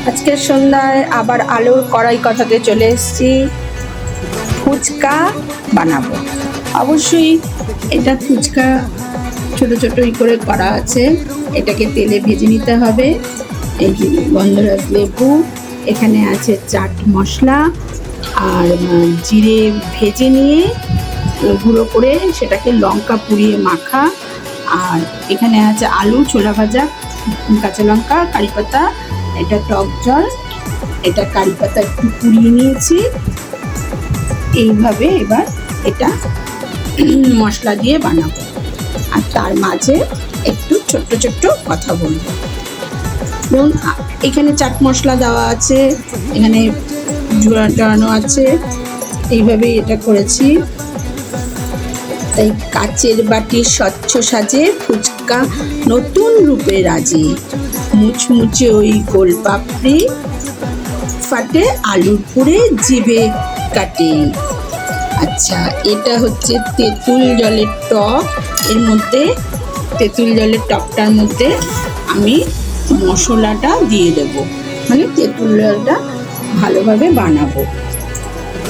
আজকের সন্ধ্যায় আবার আলুর কড়াই কথাতে চলে এসেছি। ফুচকা বানাবো। অবশ্যই এটা ফুচকা ছোট ছোটই করে করা আছে। এটাকে তেলে ভেজে নিতে হবে। এই যে গন্ধরাজ লেবু, এখানে আছে চাট মশলা আর জিরে ভেজে নিয়ে গুঁড়ো করে সেটাকে লঙ্কা পুড়িয়ে মাখা, আর এখানে আছে আলু, ছোলা ভাজা, কাঁচা লঙ্কা, কারি পাতা, এটা টক জল, এটা কারি পাতা একটু পুড়িয়ে নিয়েছি। এইভাবে এবার এটা মশলা দিয়ে বানাবো, আর তার মাঝে একটু ছোট্ট ছোট্ট কথা বলবো। এবং এখানে চাট মশলা দেওয়া আছে, এখানে জোড়ানো আছে। এইভাবে এটা করেছি। তাই কাচের বাটির স্বচ্ছ সাজে ফুচকা নতুন রূপে রাজি, মুচমুচে ওই গোল পাপড়ি, ফাটে আলুর পুরে জিভে কাটে। আচ্ছা, এটা হচ্ছে তেঁতুল জলের টক। এর মধ্যে তেঁতুল জলের টকটার মধ্যে আমি মশলাটা দিয়ে দেবো, মানে তেঁতুল জলটা ভালোভাবে বানাবো।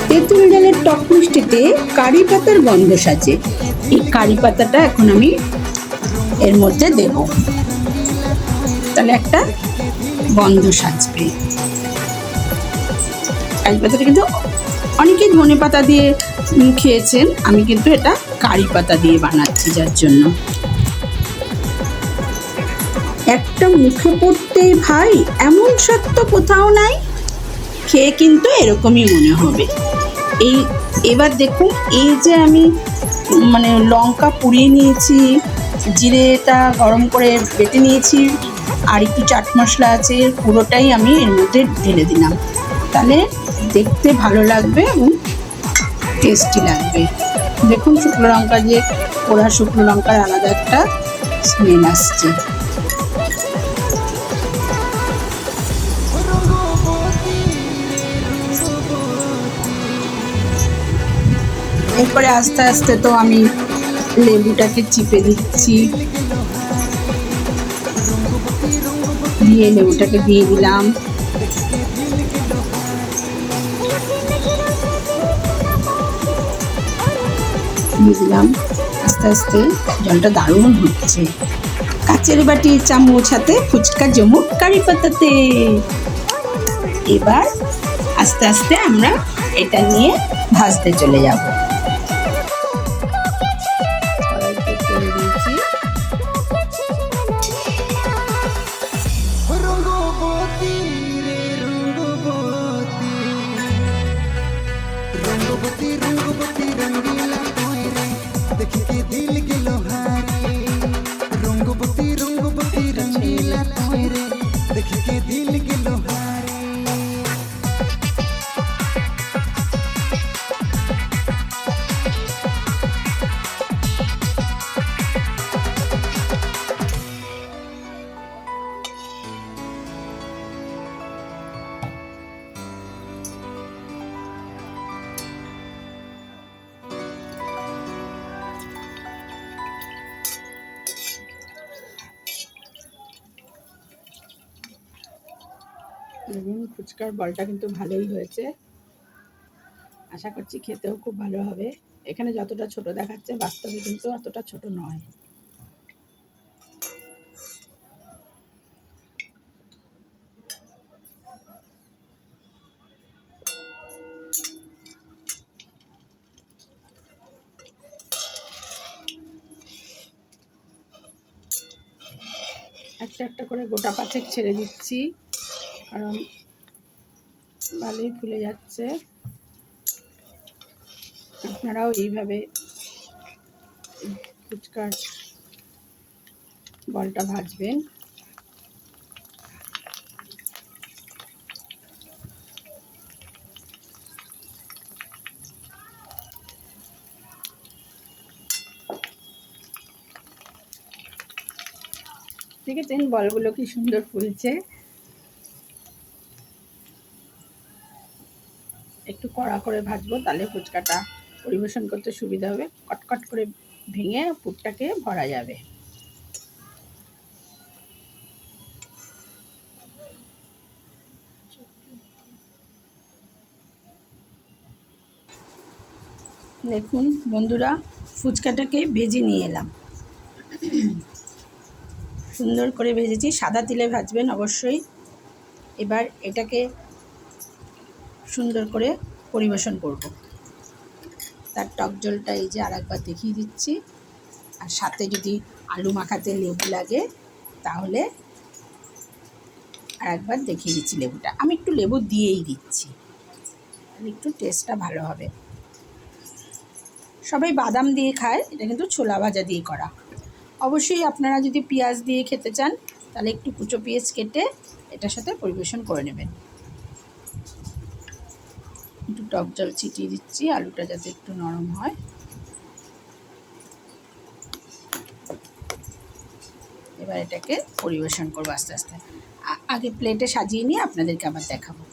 তেঁতুল জলের টক মিষ্টিতে কারি পাতার গন্ধ সাজে। এই কারি পাতাটা এখন আমি এর মধ্যে দেব, তাহলে একটা গন্ধ সাজবে। কারি পাতাটা কিন্তু অনেকেই ধনে পাতা দিয়ে খেয়েছেন, আমি কিন্তু এটা কারি পাতা দিয়ে বানাচ্ছি, যার জন্য। একটা মুখে পড়তে ভাই এমন সত্য কোথাও নাই, খেয়ে কিন্তু এরকমই মনে হবে। এবার দেখুন, এই যে আমি মানে লঙ্কা পুড়িয়ে নিয়েছি, জিরেটা গরম করে বেটে নিয়েছি, আর একটু চাট মশলা আছে, পুরোটাই আমি এর মধ্যে ঢেলে দিলাম। তাহলে দেখতে ভালো লাগবে এবং টেস্টি লাগবে। দেখুন, শুকনো লঙ্কা, যে পোড়া শুকনো লঙ্কার আলাদা একটা স্মেল আসছে। এরপরে আস্তে আস্তে তো আমি লেবুটাকে চিপে দিচ্ছি, দিয়ে লেবুটাকে দিয়ে দিলাম। আস্তে আস্তে জলটা দারুণ হচ্ছে। কাচের বাটির চামচ হাতে ফুচকা জমুক কারি পাতাতে। এবার আস্তে আস্তে আমরা এটা নিয়ে ভাজতে চলে যাব। দেখুন, ফুচকার বলটা কিন্তু ভালোই হয়েছে। আশা করছি খেতেও খুব ভালো হবে। এখানে যতটা ছোট দেখাচ্ছে, বাস্তবে কিন্তু অতটা ছোট নয়। একটা একটা করে গোটা পাঁচেক ছেড়ে দিচ্ছি, কারণ ভালোই ফুলে যাচ্ছে। আপনারাও এইভাবে ফুচকার বলটা ভাজবেন। দেখেছেন বলগুলো কি সুন্দর ফুলছে। একটু কড়া করে ভাজবো, তাহলে ফুচকাটা পরিবেশন করতে সুবিধা হবে। কটকট করে ভেঙে পুরটাকে ভরা যাবে। দেখুন বন্ধুরা, ফুচকাটাকে ভেজে নিয়ে এলাম। সুন্দর করে ভেজেছি, সাদা তেলে ভাজবেন অবশ্যই। এবার এটাকে সুন্দর করে পরিবেশন করব। তার টক জলটা এই যে আরেকবার দেখিয়ে দিচ্ছি। আর সাথে যদি আলু মাখাতে লেবু লাগে তাহলে আরেকবার দেখিয়ে দিচ্ছি লেবুটা। আমি একটু লেবু দিয়েই দিচ্ছি, একটু টেস্টটা ভালো হবে। সবাই বাদাম দিয়ে খায়, এটা কিন্তু ছোলা ভাজা দিয়ে করা। অবশ্যই আপনারা যদি পেঁয়াজ দিয়ে খেতে চান তাহলে একটু কুচো পেঁয়াজ কেটে এটার সাথে পরিবেশন করে নেবেন। একটু টক জল ছিটিয়ে দিচ্ছি আলুটা যাতে একটু নরম হয়। এবার এটাকে পরিবেশন করবো আস্তে আস্তে। আগে প্লেটে সাজিয়ে নিয়ে আপনাদেরকে আবার দেখাবো।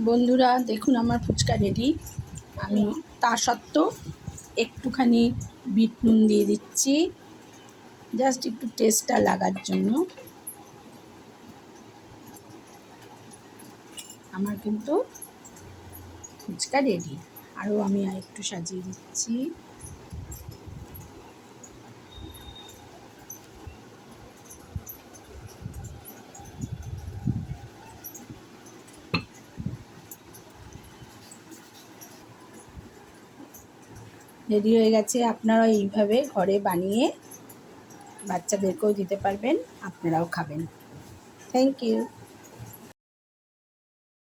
বন্ধুরা দেখুন, আমার ফুচকা রেডি। আমি তা সত্ত্বেও একটুখানি বিট নুন দিয়ে দিচ্ছি, জাস্ট একটু টেস্টটা লাগার জন্য। আমার কিন্তু ফুচকা রেডি। আরও আমি একটু সাজিয়ে দিচ্ছি। রেডি হয়ে গেছে। আপনারা এইভাবে ঘরে বানিয়ে বাচ্চাদেরকেও দিতে পারবেন, আপনারাও খাবেন। Thank you.